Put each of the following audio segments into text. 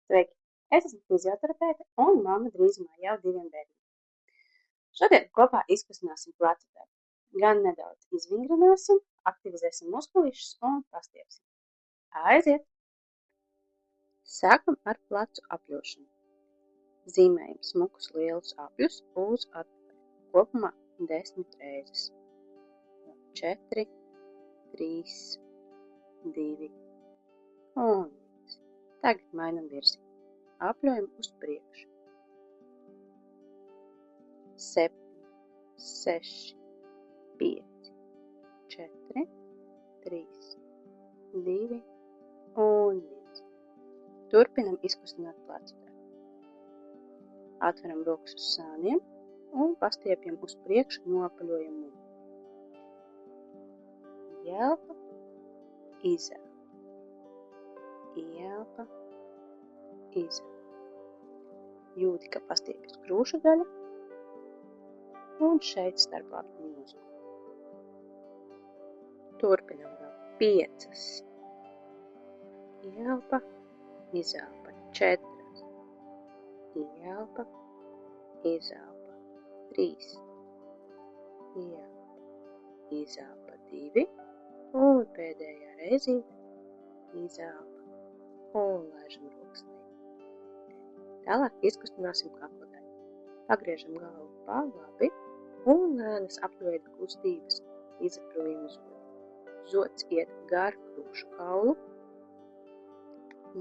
Sveiki! Es esmu fizioterapeite un mamma drīzumā jau 2 bērniem. Šodien kopā izkustināsim plecu daļu. Gan nedaudz izvingrināsim, aktivizēsim muskulīšus un pastiepsim. Aiziet! Sākam ar plecu apjošanu. Zīmējam smukus lielus apjus uz atpakaļ. Kopumā 10 reizes. 4, 3, 2 un 1. Tagad mainam virzienu. Apļojam uz priekšu. 7, 6, 5, 4, 3, 2 un 1. Turpinam izkustināt plecu daļu. Atveram rokas uz sāniem un pastiepjam uz priekšu, noapaļojam muguru. Ielpa, izelpa. Ielpa, izelpa. Jūti, ka pastiepjas krūšu daļa un šeit starplātviņu muskuli. Turpinam vēl 5. Ielpa, izelpa. 4. Ielpa, izelpa. 3. Ielpa, izelpa. 2. Un pēdējā reizīte izelpa un laižam rokas leju. Tālāk izkustināsim kakla daļu. Pagriežam galvu pa labi un lēnas apveida kustības izaprojam zodi. Zods iet gar krūšu kaulu.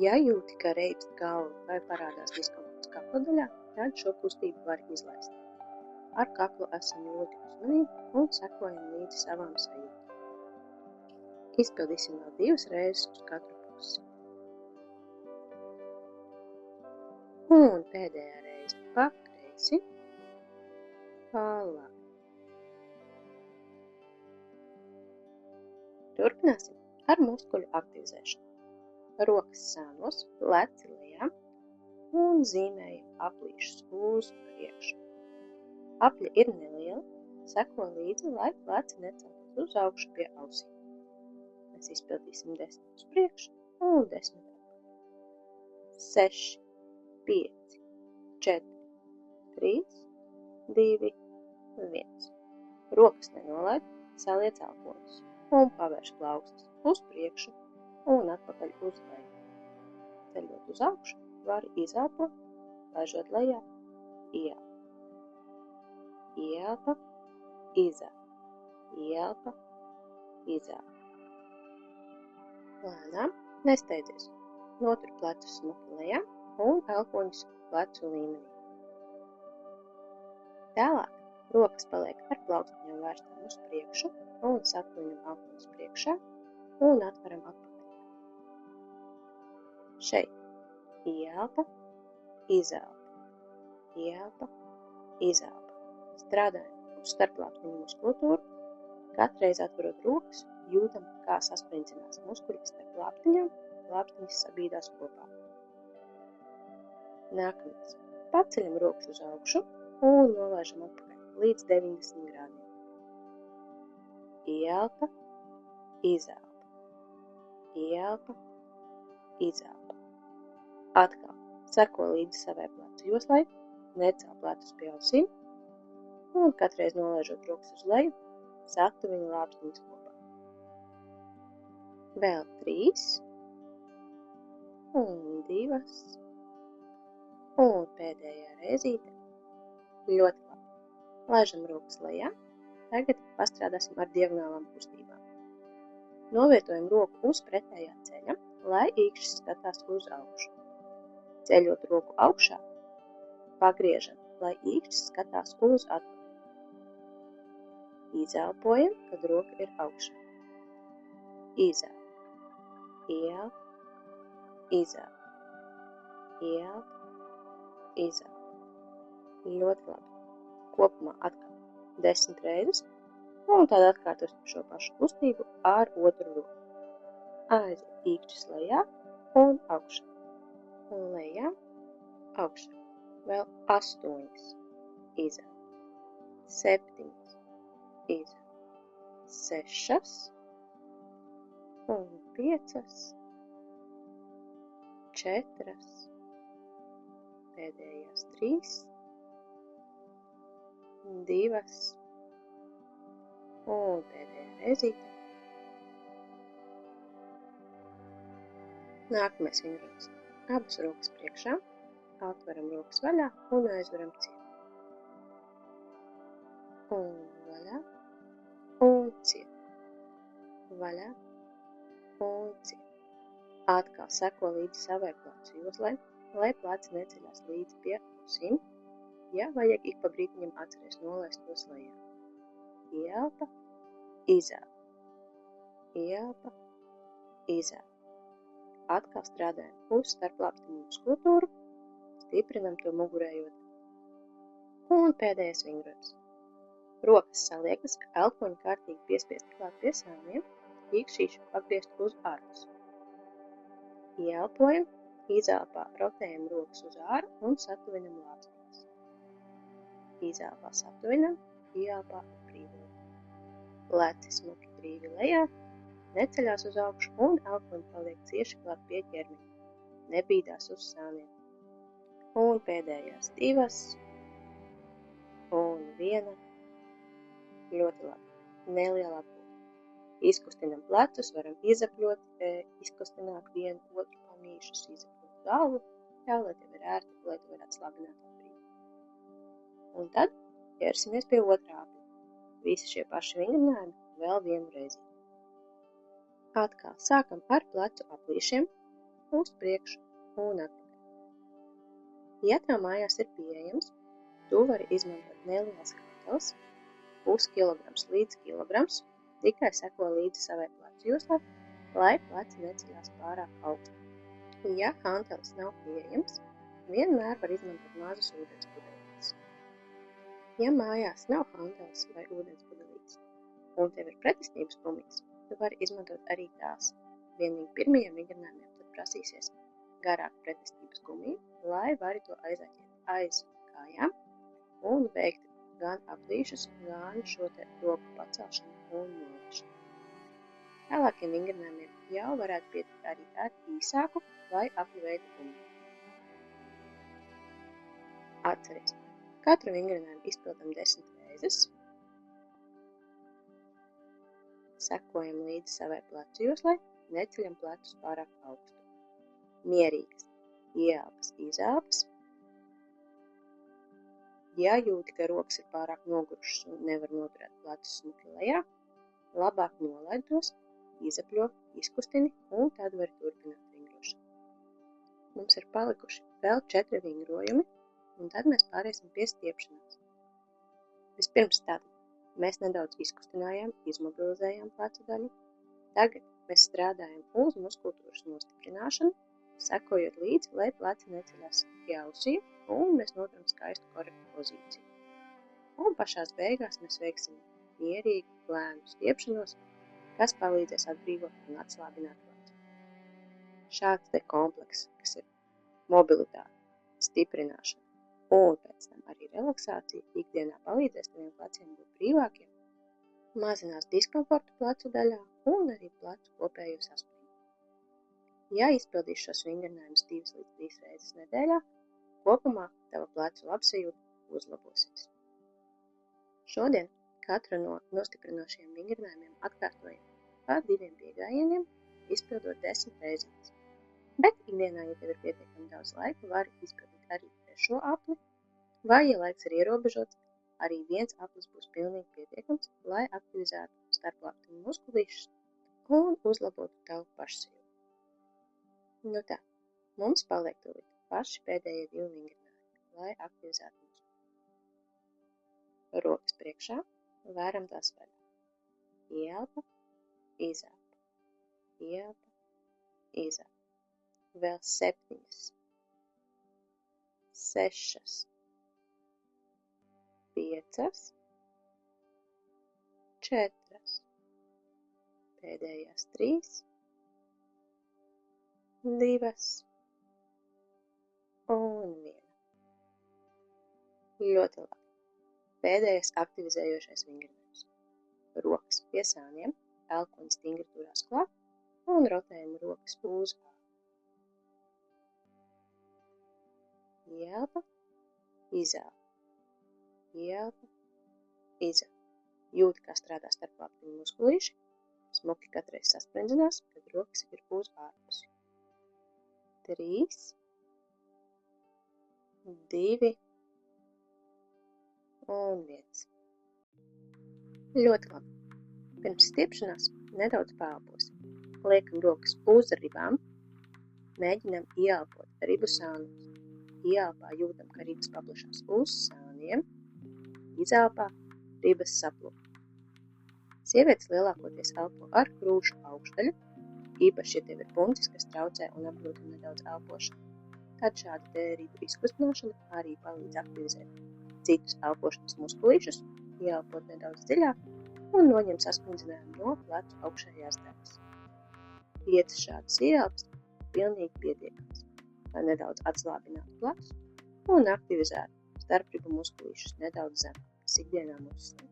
Ja jūti, ka reibst galva vai parādās diskomforts kakla daļā, tad šo kustību var izlaist. Ar kaklu esam ļoti uzmanīgi un sekojam līdzi savām sajūtām. Izpildīsim vēl 2 reizes uz katru pusi. Un pēdējā reize pa kreisi, pa labi. Turpināsim ar muskuļu aktivizēšanu. Rokas sānos, pleci lejā un zīmējam aplīšus uz priekšu. Apļa ir neliela, seko līdzi, lai pleci neceltos uz augšu pie ausīm. Mēs izpildīsim 10 uz priekšu un 10 atpakaļ. 6, 5, 4, 3, 2, 1. Rokas nenolaid, saliec elpoņus un pavērš plaukstas uz priekšu un atpakaļ uz leju. Ceļot uz augšu, var izelpot, laižot lejā, ielpa. Ielpa, izelpa. Ielpa, izelpa. Lēnām, nesteidzies. Notur plecus smuki lejā un elpoņus plecu līmenī. Tālāk rokas paliek ar plaukstiņām vērstām uz priekšu un satvinam elpoņus priekšā un atveram atpakaļ. Šeit ielpa, izelpa. Ielpa, izelpa. Strādājam uz starplātviņu muskulatūru. Katreiz atverot rokas, jūtam, kā saspringzinās muskuļi starp lāpstiņām, lāpstiņas sabīdās kopā. Nākamais. Paceļam rokas uz augšu un nolaižam atpakaļ līdz 90 grādiem. Ielpa, izelpa. Ielpa, izelpa. Atkal seko līdzi savai plecu joslai, necel plecus pie ausīm un katreiz nolaižot rokas uz leju, satuvina lāpstiņas kopā. Vēl 3 un 2 un pēdējā reizīte. Ļoti labi. Laižam rokas lejā. Tagad pastrādāsim ar diagonālām kustībām. Novietojam roku uz pretējā ceļa, lai īkšķis skatās uz augšu. Ceļot roku augšā, pagriežam, lai īkšķis skatās uz atpakaļ. Izelpojam, kad roka ir augšā. Izelpa. Ielpa. Izelpa. Ielpa. Izelpa. Ļoti labi. Kopumā atkal 10 reizes un tad atkārtosim šo pašu kustību ar otru roku. Aiziet īkšķis lejā un augšā. Lejā, augšā. Vēl 8. Izelpa. 7. Izelpa. 6 un 5, 4 pēdējās 3, 2 un pēdējā reizīte. Nākamais vingrojums. Abas rokas priekšā, atveram rokas vaļā un aizveram ciet. Un vaļā un ciet. Vaļā un ciet. Atkal seko līdzi savai plecu joslai, lai pleci neceļās līdzi pie ausīm. Ja vajag ik pa brītiņam atceries nolaist tos lejā. Ieelpa, izelpa. Ieelpa, izelpa. Atkal strādājam uz starplāpstu muskultūru, stiprinam to mugurējo. Un pēdējais vingrojums. Rokas saliekas, elpoņi kārtīgi piespiesti klāt pie sāniem, īkšķīši pagriezt uz ārpus. Ieelpojam, izelpā rotējam rokas uz āru un satuvinam lācītes. Izelpā satuvinam, ieelpā atbrīvojam. Leci smuki brīvi lejā, neceļās uz augšu un elpoņi paliek cieši klāt pie ķermeņa. Nebīdās uz sāniem. Un pēdējās 2 un 1. Ļoti labi. Nelielā pūle. Izkustinam plecus, varam izapļot, izkustināt vienu otru pamīšus, izapļot galvu, tā, lai tev ir ērti, lai tu varētu slabināt atbrīvu. Un tad ķersimies pie otrā apļa. Visi šie paši vingrinājumi vēl vienu reizi. Atkal sākam ar plecu aplīšiem, uz priekšu un atpakaļ. Ja tev mājās ir pieejams, tu vari izmantot nelielas hanteles, puskilograms līdz kilograms, tikai seko līdzi savai plecu joslai, lai pleci neceļās pārāk augstu. Ja hanteles nav pieejams, vienmēr var izmantot mazus ūdens pudelītes. Ja mājās nav hanteles vai ūdens pudelītes, un tev ir pretestības gumijas, tu vari izmantot arī tās. Vienīgi pirmajiem vingrinājumiem tad prasīsies garāk pretestības gumiju, lai vari to aizaķēt aiz kājām un veikt gan aplīšus, gan šo te roku pacelšanu un nolaišanu. Tālākiem vingrinājumiem jau varētu pietikt arī ar īsāku vai apļu veidu gumiju. Atceries, katru vingrinājumu izpildam 10 reizes. Sekojam līdzi savai plecu joslai, neceļam plecus pārāk augstu. Mierīgas, ieelpas, izelpas. Ja jūti, ka rokas ir pārāk nogurušas un nevar noturēt plecus smuki lejā, labāk nolaid tos, izapļo, izkustini un tad vari turpināt vingrošanu. Mums ir palikuši vēl 4 vingrojumi, un tad mēs pāriesim pie stiepšanās. Vispirms tātad mēs nedaudz izkustinājām, izmobilizējām plecu daļu. Tagad mēs strādājam uz muskultūras nostiprināšanu, sekojot līdzi, lai pleci neceļās pie ausīm, un mēs noturam skaistu korektu pozīciju. Un pašās beigās mēs veiksim mierīgu, lēnu stiepšanos, kas palīdzēs atbrīvot un atslābināt plecu. Šāds te komplekss, kas ir mobilitāte, stiprināšana un pēc tam arī relaksācija, ikdienā palīdzēs taviem pleciem būt brīvākiem, mazinās diskomfortu plecu daļā un arī plecu kopējo saspringu. Ja izpildīsi šos vingrinājumus 2 līdz 3 reizes nedēļā, kopumā tava plecu labsajūta uzlabosies. Šodien katru no nostiprinošajiem vingrinājumiem atkārtojam par 2 piegājieniem, izpildot 10 reizītes. Bet ikdienā, ja tev ir pietiekami daudz laika, vari izpildīt arī trešo apli, vai, ja laiks ir ierobežots, arī viens aplis būs pilnīgi pietiekams, lai aktivizētu starplāpstu muskulīšus un uzlabotu tavu pašsajūtu. Nu tā, mums paliek tūlīt paši pēdējie 2 vingrinājumi, lai aktivizētu muskuļus. Rokas priekšā, vēram tās vaļā. Ieelpa, izelpa. Ieelpa, izelpa. Vēl 7, 6, 5, 4, pēdējās 3, 2 un 1. Ļoti labi. Pēdējais aktivizējošais vingrinājums. Rokas pie sāniem, elkoņi stingri turās klāt un rotējam rokas uz āru. Ieelpa, izelpa. Ieelpa, izelpa. Jūti, kā strādā starpāptiņu muskulīši. Smuki katreiz sasprindzinās, kad rokas ir uz ārpusi. 3, 2 un 1. Ļoti labi. Pirms stiepšanās nedaudz paelposim. Liekam rokas uz ribām. Mēģinam ieelpot ribu sānos. Ieelpā jūtam, ka ribas paplašās uz sāniem. Izelpā ribas saplūk. Sievietes lielākoties elpo ar krūšu augšdaļu, īpaši, ja tev ir puncis, kas traucē un apgrūtina nedaudz elpošanu. Tad šāda te ribu izkustināšana arī palīdz aktivizēt citus elpošanas muskulīšus, ieelpot nedaudz dziļāk un noņem sasprinddzinājumu no plecu augšējās daļas. 5 šādas ieelpas pilnīgi pietiekams, lai nedaudz atslābinātu plecus un aktivizētu starpribu muskulīšus nedaudz zemāk, kas ikdienā mūs slinko.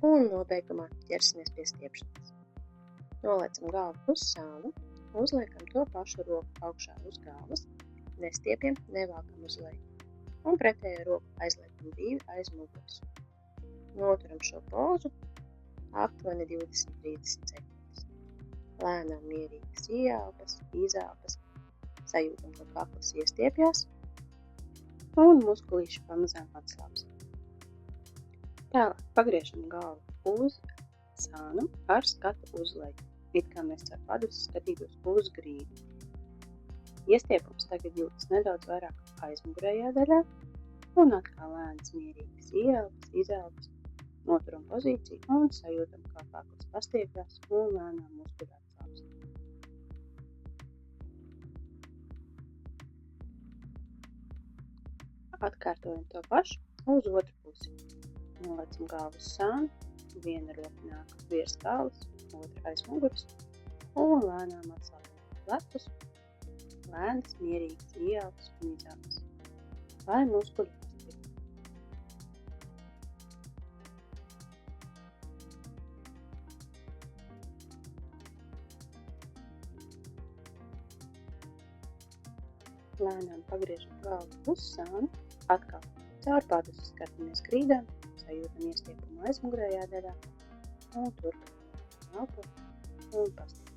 Un nobeigumā ķersimies pie stiepšanas. Noliecam galvu uz sānu, uzliekam to pašu roku augšā uz galvas, nestiepjam, nevalkam uz leju. Un pretējo roku aizliekam 2 aiz muguras. Noturam šo pozu aptuveni 20-30 sekundes. Lēnām mierīgas ieelpas, izelpas, sajūtam, ka kakls iestiepjās un muskulīši pamazām atslābst. Tālāk pagriežam galvu uz sānu ar skatu uz leju, it kā mēs ar padusi skatītos uz grīdu. Iestiepums tagad jūtas nedaudz vairāk aizmugurējā daļā un atkal lēnas mierīgas ieelpas, izelpas, noturam pozīciju un sajūtam, kā kakls pastiepjās un lēnām muskuļi atslābst. Atkārtojam to pašu uz otru pusi. Nolecam galvu uz sānu, viena roka nāk virs galvas, otra aiz muguras un lēnām atslābinām plecus, lēnas, mierīgas ieelpas un izelpas, lai muskuļi pastieptu. Lēnām pagriežam galvu uz sānu, atkal caur padusi skatāmies grīdām, sajūtam iestiepumu aizmugurējā daļā un turpinām elpot un pastiepam.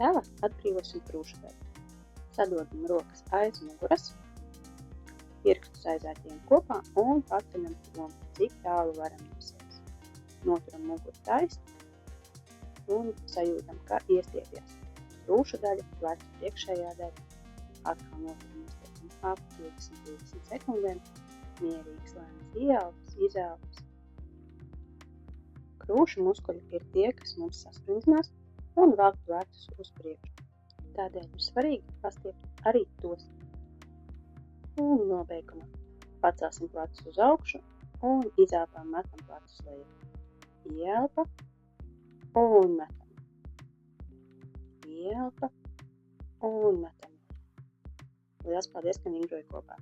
Tālāk atbrīvosim krūšu daļu. Sadodam rokas aiz muguras, pirkstus aizērtiem kopā un paceļam tomu, cik tālu varam no sevis. Noturam muguru taisnu un sajūtam, ka iestiepjās krūšu daļa, plecu priekšējā daļa. Atkal noturam iestiepumu ap 20-20 sekundēm, mierīgas lēnas ieelpas, izelpas. Krūšu muskuļi ir tie, kas mums sasprindzinās un velk plecus uz priekšu. Tādēļ ir svarīgi pastiept arī tos. Un nobeigumā pacelsim plecus uz augšu un izelpām metam plecus leju. Ieelpa un metam. Ieelpa un metam. Lielas paldies, ka vingroji kopā!